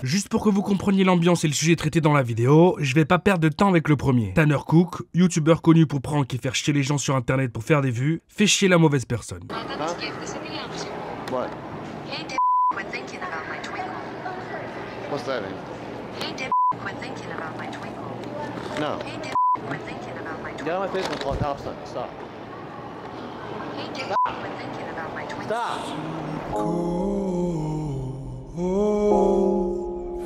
Juste pour que vous compreniez l'ambiance et le sujet traité dans la vidéo, je vais pas perdre de temps avec le premier. Tanner Cook, youtubeur connu pour prank et faire chier les gens sur internet pour faire des vues, fait chier la mauvaise personne. What? Hey, Dip, quit thinking about my twinkle. What's that mean? Hey, Dip, quit thinking about my twinkle. No. Hey, Dip, quit thinking about my Get twinkle. on my Facebook call Thompson. Stop. Hey, Dip, quit thinking about my twinkle. Stop!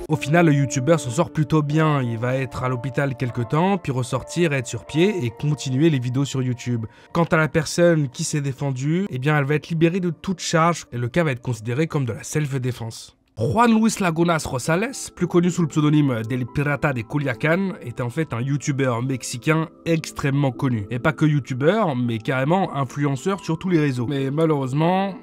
Au final, le youtubeur s'en sort plutôt bien, il va être à l'hôpital quelques temps, puis ressortir, être sur pied et continuer les vidéos sur YouTube. Quant à la personne qui s'est défendue, eh bien elle va être libérée de toute charge et le cas va être considéré comme de la self-défense. Juan Luis Lagunas Rosales, plus connu sous le pseudonyme d'El Pirata de Culiacán, était en fait un youtubeur mexicain extrêmement connu. Et pas que youtubeur, mais carrément influenceur sur tous les réseaux. Mais malheureusement,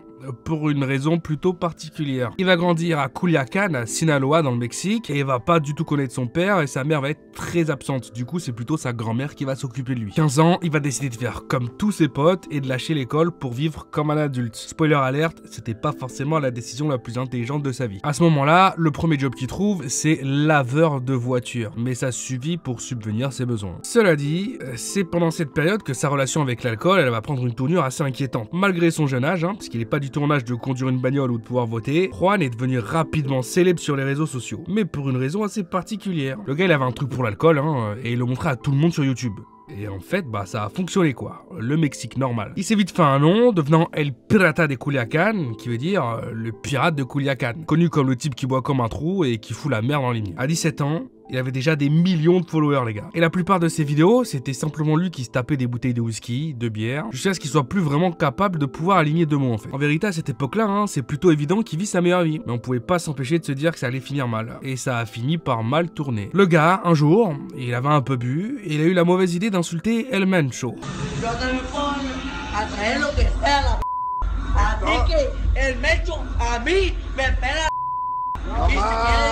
pour une raison plutôt particulière. Il va grandir à Culiacán, à Sinaloa dans le Mexique, et il va pas du tout connaître son père et sa mère va être très absente. Du coup, c'est plutôt sa grand-mère qui va s'occuper de lui. 15 ans, il va décider de faire comme tous ses potes et de lâcher l'école pour vivre comme un adulte. Spoiler alerte, c'était pas forcément la décision la plus intelligente de sa vie. À ce moment-là, le premier job qu'il trouve, c'est laveur de voiture, mais ça suffit pour subvenir ses besoins. Cela dit, c'est pendant cette période que sa relation avec l'alcool, elle va prendre une tournure assez inquiétante. Malgré son jeune âge, parce qu'il est pas du tout en âge de conduire une bagnole ou de pouvoir voter, Juan est devenu rapidement célèbre sur les réseaux sociaux, mais pour une raison assez particulière. Le gars il avait un truc pour l'alcool, et il le montrait à tout le monde sur YouTube. Et en fait, ça a fonctionné quoi, le Mexique normal. Il s'est vite fait un nom, devenant El Pirata de Culiacán, qui veut dire le pirate de Culiacán, connu comme le type qui boit comme un trou et qui fout la merde en ligne. À 17 ans, il avait déjà des millions de followers les gars. Et la plupart de ses vidéos, c'était simplement lui qui se tapait des bouteilles de whisky, de bière, jusqu'à ce qu'il soit plus vraiment capable de pouvoir aligner deux mots en fait. En vérité à cette époque-là, c'est plutôt évident qu'il vit sa meilleure vie. Mais on pouvait pas s'empêcher de se dire que ça allait finir mal. Et ça a fini par mal tourner. Le gars, un jour, il avait un peu bu, et il a eu la mauvaise idée d'insulter El Mencho.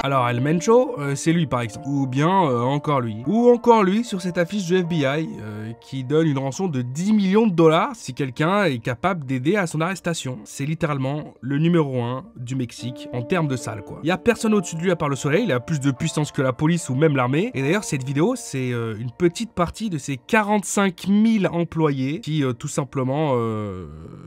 Alors El Mencho, c'est lui par exemple, ou bien encore lui. Ou encore lui sur cette affiche du FBI qui donne une rançon de 10 millions de dollars si quelqu'un est capable d'aider à son arrestation. C'est littéralement le numéro 1 du Mexique en termes de salle quoi. Il y a personne au-dessus de lui à part le soleil, il a plus de puissance que la police ou même l'armée. Et d'ailleurs cette vidéo c'est une petite partie de ces 45 000 employés qui tout simplement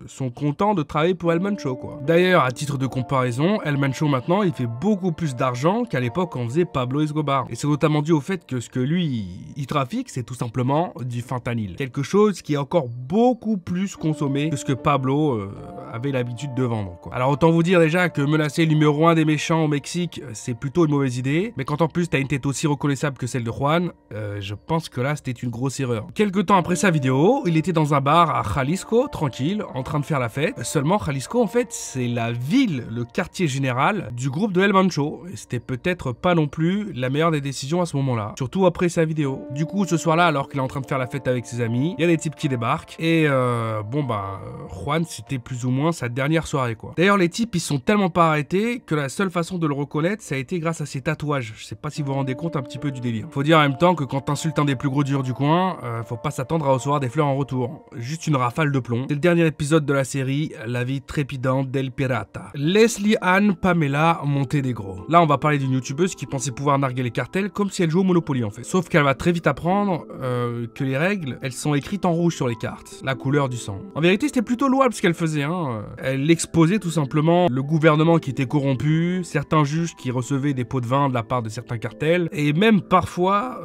sont contents de travailler pour El Mencho quoi. D'ailleurs à titre de comparaison, El Mencho maintenant il fait beaucoup plus d'argent qu'à l'époque quand on faisait Pablo Escobar. Et c'est notamment dû au fait que ce que lui, il trafique, c'est tout simplement du fentanyl. Quelque chose qui est encore beaucoup plus consommé que ce que Pablo avait l'habitude de vendre, quoi. Alors autant vous dire déjà que menacer le numéro 1 des méchants au Mexique, c'est plutôt une mauvaise idée. Mais quand en plus t'as une tête aussi reconnaissable que celle de Juan, je pense que là c'était une grosse erreur. Quelques temps après sa vidéo, il était dans un bar à Jalisco, tranquille, en train de faire la fête. Seulement Jalisco en fait, c'est la ville, le quartier général du groupe de El Mencho, et c'était peut-être pas non plus la meilleure des décisions à ce moment-là, surtout après sa vidéo. Du coup, ce soir-là, alors qu'il est en train de faire la fête avec ses amis, il y a des types qui débarquent, et Juan, c'était plus ou moins sa dernière soirée, quoi. D'ailleurs, les types, ils sont tellement pas arrêtés que la seule façon de le reconnaître, ça a été grâce à ses tatouages. Je sais pas si vous vous rendez compte un petit peu du délire. Faut dire en même temps que quand t'insultes un des plus gros durs du coin, faut pas s'attendre à recevoir des fleurs en retour. Juste une rafale de plomb. C'est le dernier épisode de la série, la vie trépidante d'El Pirata. Leslie Ann Pamela Montenegro. Là, on va parler d'une youtubeuse qui pensait pouvoir narguer les cartels comme si elle jouait au Monopoly en fait. Sauf qu'elle va très vite apprendre que les règles, elles sont écrites en rouge sur les cartes. La couleur du sang. En vérité, c'était plutôt louable ce qu'elle faisait. Elle exposait tout simplement le gouvernement qui était corrompu, certains juges qui recevaient des pots de vin de la part de certains cartels, et même parfois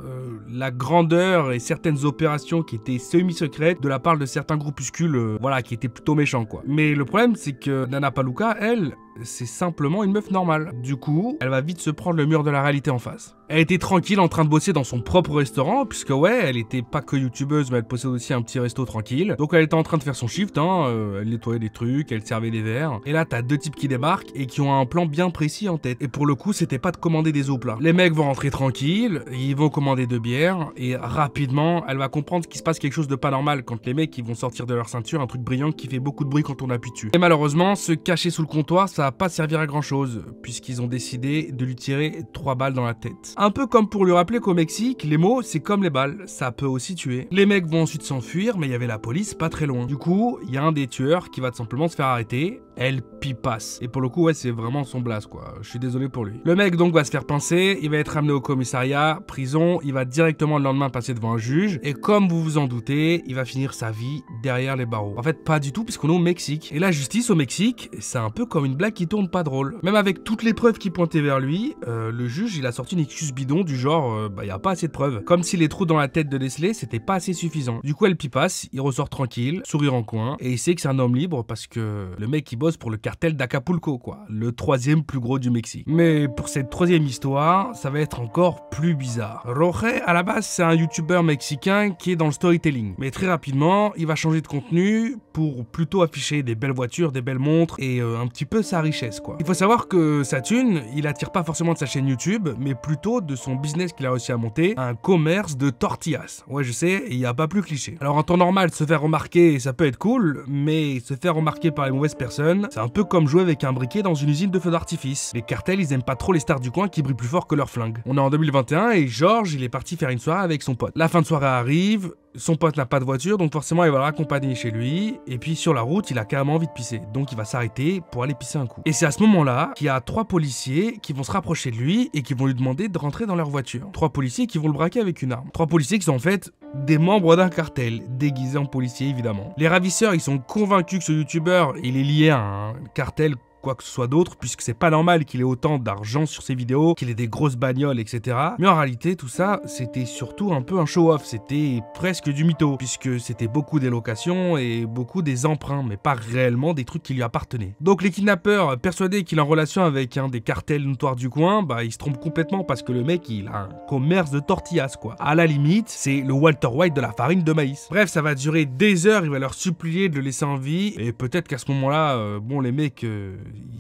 la grandeur et certaines opérations qui étaient semi-secrètes de la part de certains groupuscules, qui étaient plutôt méchants quoi. Mais le problème, c'est que Nana Paluca, elle, c'est simplement une meuf normale. Du coup, elle va vite se prendre le mur de la réalité en face. Elle était tranquille en train de bosser dans son propre restaurant, puisque elle était pas que youtubeuse, mais elle possède aussi un petit resto tranquille. Donc elle était en train de faire son shift, elle nettoyait des trucs, elle servait des verres. Et là, t'as deux types qui débarquent et qui ont un plan bien précis en tête. Et pour le coup, c'était pas de commander des eaux plats. Les mecs vont rentrer tranquilles, ils vont commander deux bières, et rapidement, elle va comprendre qu'il se passe quelque chose de pas normal quand les mecs ils vont sortir de leur ceinture un truc brillant qui fait beaucoup de bruit quand on appuie dessus. Et malheureusement, se cacher sous le comptoir, ça va pas servir à grand chose, puisqu'ils ont décidé de lui tirer 3 balles dans la tête. Un peu comme pour lui rappeler qu'au Mexique, les mots c'est comme les balles, ça peut aussi tuer. Les mecs vont ensuite s'enfuir, mais il y avait la police pas très loin. Du coup, il y a un des tueurs qui va tout simplement se faire arrêter, El Pipas. Et pour le coup, ouais, c'est vraiment son blase, quoi. Je suis désolé pour lui. Le mec, donc, va se faire pincer, il va être amené au commissariat, prison, il va directement le lendemain passer devant un juge, et comme vous vous en doutez, il va finir sa vie derrière les barreaux. En fait, pas du tout, puisqu'on est au Mexique. Et la justice au Mexique, c'est un peu comme une blague qui tourne pas drôle. Même avec toutes les preuves qui pointaient vers lui, le juge, il a sorti une excuse bidon du genre, y a pas assez de preuves. Comme si les trous dans la tête de Leslie, c'était pas assez suffisant. Du coup, El Pipas, il ressort tranquille, sourire en coin, et il sait que c'est un homme libre parce que le mec, il bosse pour le cartel d'Acapulco, quoi. Le 3e plus gros du Mexique. Mais pour cette 3e histoire, ça va être encore plus bizarre. Roge, à la base, c'est un youtubeur mexicain qui est dans le storytelling. Mais très rapidement, il va changer de contenu pour plutôt afficher des belles voitures, des belles montres et un petit peu sa richesse, quoi. Il faut savoir que sa thune, il attire pas forcément de sa chaîne YouTube, mais plutôt de son business qu'il a réussi à monter, un commerce de tortillas. Ouais, je sais, il y a pas plus cliché. Alors en temps normal, se faire remarquer, ça peut être cool, mais se faire remarquer par les mauvaises personnes, c'est un peu comme jouer avec un briquet dans une usine de feux d'artifice. Les cartels, ils aiment pas trop les stars du coin qui brillent plus fort que leur flingue. On est en 2021 et George, il est parti faire une soirée avec son pote. La fin de soirée arrive, son pote n'a pas de voiture, donc forcément il va le raccompagner chez lui, et puis sur la route, il a carrément envie de pisser, donc il va s'arrêter pour aller pisser un coup. Et c'est à ce moment-là qu'il y a 3 policiers qui vont se rapprocher de lui et qui vont lui demander de rentrer dans leur voiture. 3 policiers qui vont le braquer avec une arme. 3 policiers qui sont en fait des membres d'un cartel, déguisés en policiers évidemment. Les ravisseurs, ils sont convaincus que ce youtubeur, il est lié à un cartel quoi que ce soit d'autre, puisque c'est pas normal qu'il ait autant d'argent sur ses vidéos, qu'il ait des grosses bagnoles, etc. Mais en réalité, tout ça, c'était surtout un peu un show-off, c'était presque du mytho, puisque c'était beaucoup des locations et beaucoup des emprunts, mais pas réellement des trucs qui lui appartenaient. Donc les kidnappeurs, persuadés qu'il est en relation avec un des cartels notoires du coin, bah ils se trompent complètement parce que le mec, il a un commerce de tortillas, quoi. À la limite, c'est le Walter White de la farine de maïs. Bref, ça va durer des heures, il va leur supplier de le laisser en vie, et peut-être qu'à ce moment-là, bon, les mecs,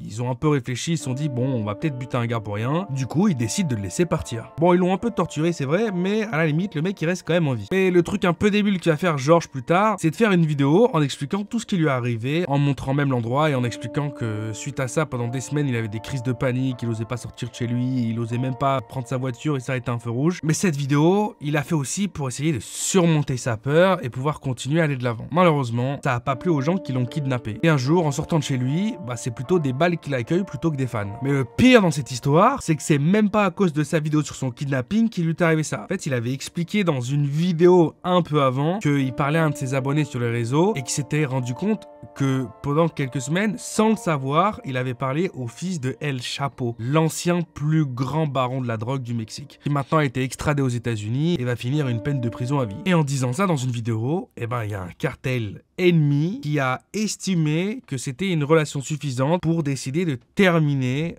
ils ont un peu réfléchi, ils se sont dit bon, on va peut-être buter un gars pour rien. Du coup, ils décident de le laisser partir. Bon, ils l'ont un peu torturé, c'est vrai, mais à la limite, le mec il reste quand même en vie. Et le truc un peu débile qu'il va faire George plus tard, c'est de faire une vidéo en expliquant tout ce qui lui est arrivé, en montrant même l'endroit et en expliquant que suite à ça, pendant des semaines, il avait des crises de panique, il osait pas sortir de chez lui, il osait même pas prendre sa voiture et s'arrêter à un feu rouge. Mais cette vidéo, il a fait aussi pour essayer de surmonter sa peur et pouvoir continuer à aller de l'avant. Malheureusement, ça a pas plu aux gens qui l'ont kidnappé. Et un jour, en sortant de chez lui, bah c'est plutôt des balles qui l'accueillent plutôt que des fans. Mais le pire dans cette histoire, c'est que c'est même pas à cause de sa vidéo sur son kidnapping qu'il lui est arrivé ça. En fait, il avait expliqué dans une vidéo un peu avant qu'il parlait à un de ses abonnés sur les réseaux et qu'il s'était rendu compte que pendant quelques semaines, sans le savoir, il avait parlé au fils de El Chapo, l'ancien plus grand baron de la drogue du Mexique, qui maintenant a été extradé aux États-Unis et va finir une peine de prison à vie. Et en disant ça dans une vidéo, eh ben il y a un cartel ennemi qui a estimé que c'était une relation suffisante pour décider de terminer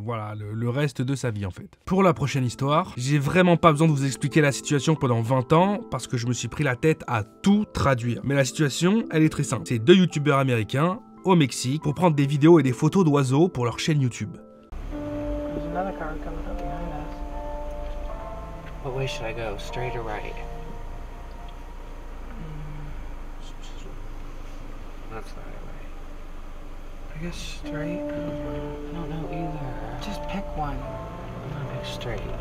voilà, le reste de sa vie en fait. Pour la prochaine histoire, j'ai vraiment pas besoin de vous expliquer la situation pendant 20 ans parce que je me suis pris la tête à tout traduire. Mais la situation, elle est très simple. C'est 2 youtubeurs américains au Mexique pour prendre des vidéos et des photos d'oiseaux pour leur chaîne YouTube. There's another car coming up behind us. What way should I go? Straight or right? That's the right way. I guess straight. I don't know either. Just pick one. I'm gonna go straight.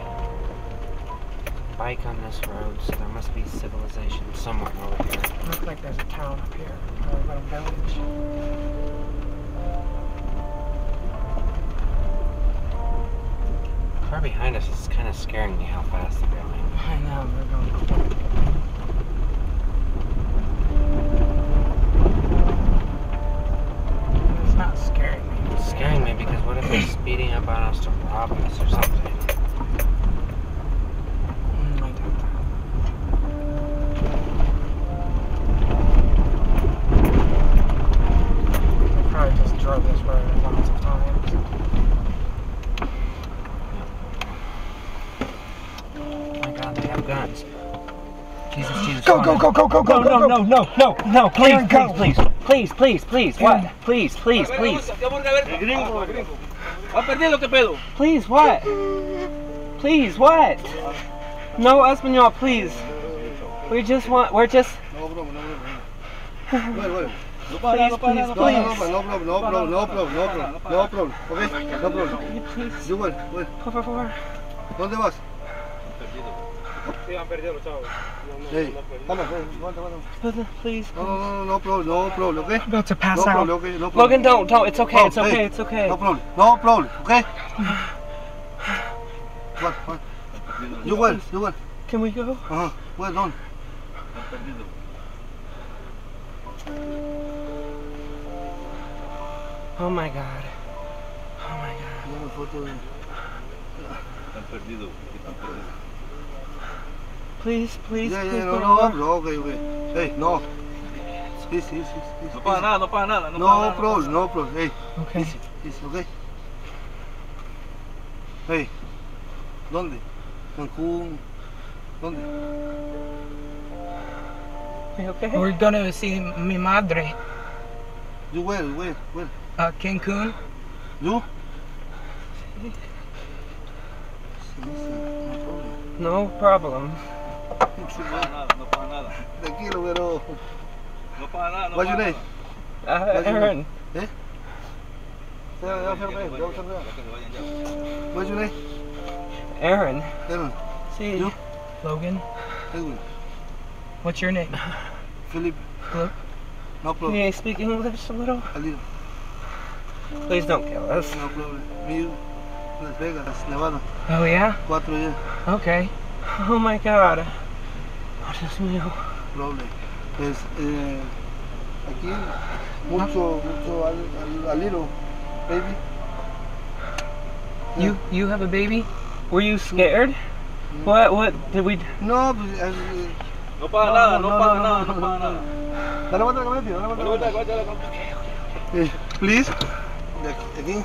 Bike on this road, so there must be civilization somewhere over here. Looks like there's a town up here, or a little village. The car behind us is kind of scaring me how fast they're going. I know, they're going quick. It's not scaring me. It's scaring me because what if they're speeding up on us to rob us or something? I doubt that. They probably just drove this road lots of times. Oh my god, they have guns. Jesus, Jesus. Go, go, go, go, go, go, go, go! No, please, Go. please, what? Please, please. Please, what? Please, what? No, Espanol, please. We're just... No problem. Please, please. No problem. Okay, no problem. Please, You will. por favor. ¿Dónde vas? Hey, come on, Please. no problem, okay? I'm about to pass No out. problem, okay? No problem. Logan, don't. It's okay. Oh, It's okay. hey, It's okay. No problem, okay? What? You well? Can we go? Well done. Oh my God. Oh my God. Una foto de... Please, please, Yeah, please. yeah, go no, over. no, okay. Hey, no. Please. No pasa nada, no pasa nada. No problem. Hey, Okay. easy, okay? Hey, ¿dónde? Cancún. ¿Dónde? You okay? We're gonna see mi madre, You where? Cancun. You? No problem. No pasa nada. Tranquilo, pero... No pasa nada. What's your name? Aaron. What's your name? Aaron. Aaron. See. You? Logan, Edwin. what's your name? Philip. Philip. No Can problem. you speak English a little? A little. Please don't kill us. No problem. Me, Las Vegas, Nevada. Oh yeah. 4 years. Okay. Oh my God. Oh, Dios mío. Problem. Pues, aquí, mucho, a little, baby. You have a baby? Were you scared? What did we? No, pues, No pasa nada, no pasa nada. dale vuelta a la cabeza, dale vuelta a la cabeza. Please. Aquí,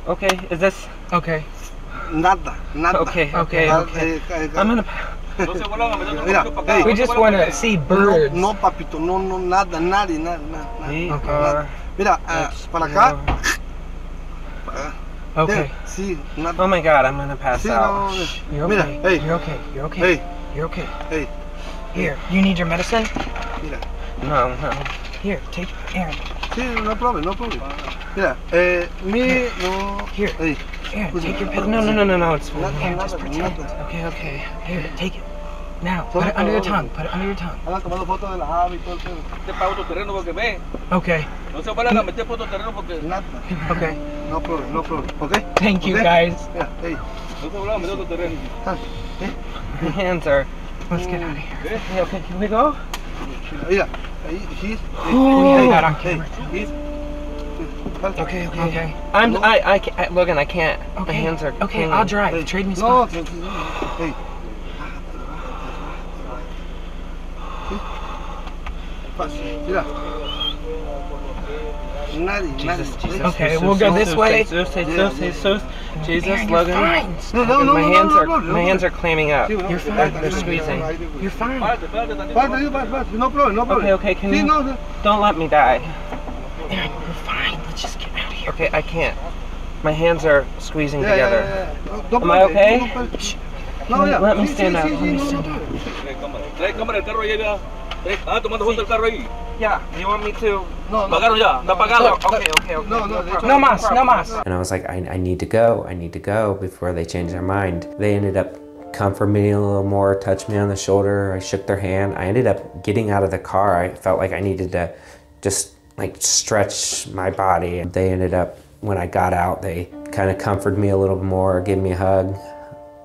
Okay, is this? Okay. nada. Okay. I'm gonna. No se vuelvan a meter Mira, conmigo para acá. We just want to see birds. No, papito, no, nada, nadie, nada. We Okay. are. Mira, para acá. Para acá. Okay. Sí, nada. Oh my God, I'm gonna pass Sí, out. no, You're Mira, okay. hey. You're okay. You're okay. Hey, You're okay. hey, Here, you need your medicine? mira. No. Here, take Aaron. Sí, no problem. Mira, me, no. Here. Hey, Aaron, take your pills. No, it's fine. Here, just pretend. Okay. Here, take it. Now, put it under your tongue. Andan tomando fotos de las aves y todo el pedo. Este para otro terreno porque ve. Okay. No se vuelvan a meter por otro terreno porque Nada. Okay. No problem. Okay? Thank you, Okay? guys. Mira, hey. no se vuelvan a meter por otro terreno. My hands are. Let's get out of here. Okay, can we go? Mira, ahí, he's. We had that on Hey, camera. he's. Okay. I can't. Logan, I can't. My Okay. hands are. Okay, clinging. I'll drive. Hey. Trade me No, spots. hey. Mira. Nadie. Jesus. Okay, we'll go this way. Jesus. Jesus, Aaron, you're Logan. fine. No, My hands are clamming up. You're fine. They're squeezing. You're fine. Espérate, no problem. Okay, can Sí, you no. don't let me die? Aaron, you're fine. Let's just get out of here. Okay, I can't. My hands are squeezing Yeah, together. Don't Am I okay? No, ya. Let me Sí, stand sí, up. sí, Let me no, stand no, up. Trae cámara el carro ahí, vea. Tomando foto del carro ahí. Yeah, you want me to? No, Pagaron ya, está pagado. Okay. No, de hecho, No más. And I was like, I need to go before they change their mind. They ended up comforting me a little more, touched me on the shoulder. I shook their hand. I ended up getting out of the car. I felt like I needed to just like stretch my body. And they ended up, when I got out, they kind of comforted me a little more, gave me a hug.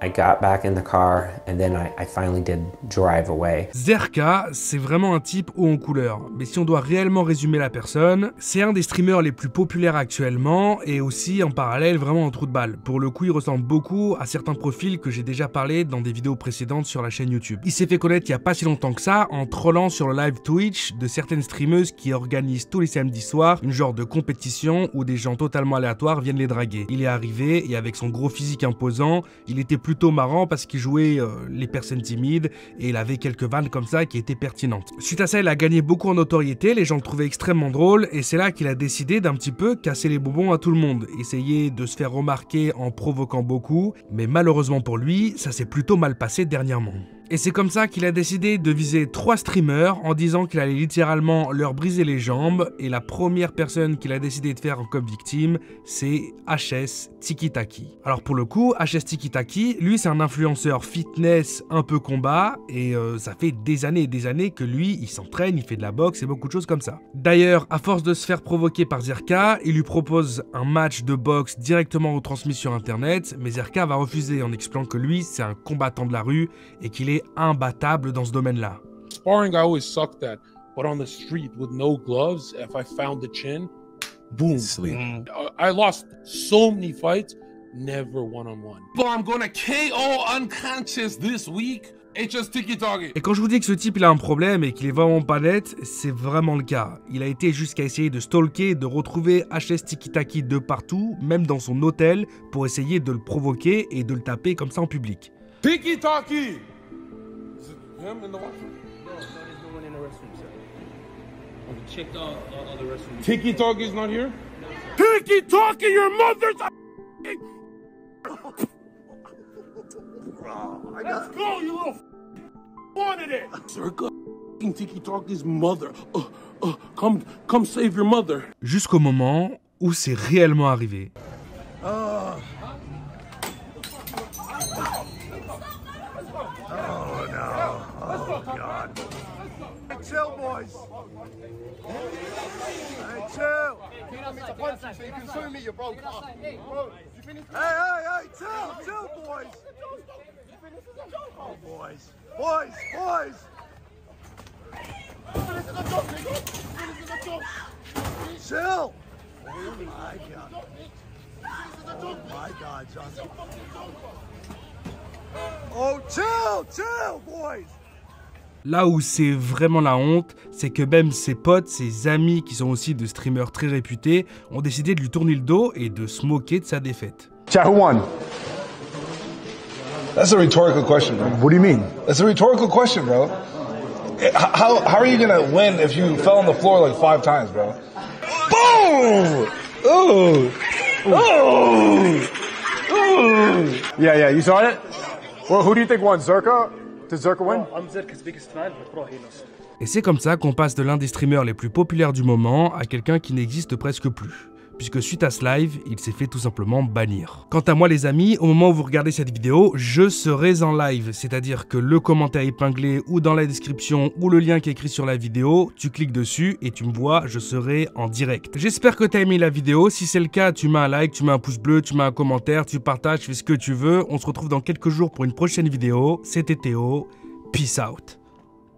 I got back in the car and then I finally did drive away. Zherka, c'est vraiment un type haut en couleur. Mais si on doit réellement résumer la personne, c'est un des streamers les plus populaires actuellement et aussi en parallèle vraiment un trou de balle. Pour le coup, il ressemble beaucoup à certains profils que j'ai déjà parlé dans des vidéos précédentes sur la chaîne YouTube. Il s'est fait connaître il y a pas si longtemps que ça en trollant sur le live Twitch de certaines streameuses qui organisent tous les samedis soirs une genre de compétition où des gens totalement aléatoires viennent les draguer. Il est arrivé et avec son gros physique imposant, il était plutôt marrant parce qu'il jouait les personnes timides et il avait quelques vannes comme ça qui étaient pertinentes. Suite à ça, il a gagné beaucoup en notoriété, les gens le trouvaient extrêmement drôle et c'est là qu'il a décidé d'un petit peu casser les bonbons à tout le monde, essayer de se faire remarquer en provoquant beaucoup, mais malheureusement pour lui, ça s'est plutôt mal passé dernièrement. Et c'est comme ça qu'il a décidé de viser 3 streamers en disant qu'il allait littéralement leur briser les jambes. Et la première personne qu'il a décidé de faire comme victime, c'est HS Tiki-Taki. Alors pour le coup, HS Tiki-Taki, lui c'est un influenceur fitness un peu combat et ça fait des années et des années que lui, il s'entraîne, il fait de la boxe et beaucoup de choses comme ça. D'ailleurs, à force de se faire provoquer par Zherka, il lui propose un match de boxe directement retransmis sur internet, mais Zherka va refuser en expliquant que lui, c'est un combattant de la rue et qu'il est imbattable dans ce domaine-là. Sparring, I always sucked at, but on the street with no gloves, if I found the chin, boom. I lost so many fights, never one-on-one. But I'm gonna KO unconscious this week. HS Tiki-Taki. Et quand je vous dis que ce type il a un problème et qu'il est vraiment pas net, c'est vraiment le cas. Il a été jusqu'à essayer de stalker, de retrouver HS Tiki-Taki de partout, même dans son hôtel, pour essayer de le provoquer et de le taper comme ça en public. Tiki-Taki! Is it him in the washroom? No, there's no one in the restroom, sir. We checked all the restrooms. Tiki-Taki's not here? Tiki-Taki, your mother's a Let's go, you little wanted it! Zherka, Tiki-Taki's mother. Come save your mother. Jusqu'au moment où c'est réellement arrivé. Chill, boys. Hey, chill. So you can sue me, you broke up. Hey, chill, boys. Oh, boys. Chill. Oh my God, Johnson. Oh, chill, boys. Là où c'est vraiment la honte, c'est que même ses potes, ses amis qui sont aussi de streamers très réputés, ont décidé de lui tourner le dos et de se moquer de sa défaite. Chat, who won? That's a rhetorical question, bro. What do you mean? That's a rhetorical question, bro. How are you gonna win if you fell on the floor like 5 times, bro? Boom! Yeah, you saw it? Well, who do you think won? Zherka? Did Zherka win? I'm Zherka's biggest fan, but bro, he lost. Et c'est comme ça qu'on passe de l'un des streamers les plus populaires du moment à quelqu'un qui n'existe presque plus. Puisque suite à ce live, il s'est fait tout simplement bannir. Quant à moi les amis, au moment où vous regardez cette vidéo, je serai en live, c'est-à-dire que le commentaire épinglé ou dans la description ou le lien qui est écrit sur la vidéo, tu cliques dessus et tu me vois, je serai en direct. J'espère que tu as aimé la vidéo, si c'est le cas, tu mets un like, tu mets un pouce bleu, tu mets un commentaire, tu partages, tu fais ce que tu veux. On se retrouve dans quelques jours pour une prochaine vidéo. C'était Théo, peace out.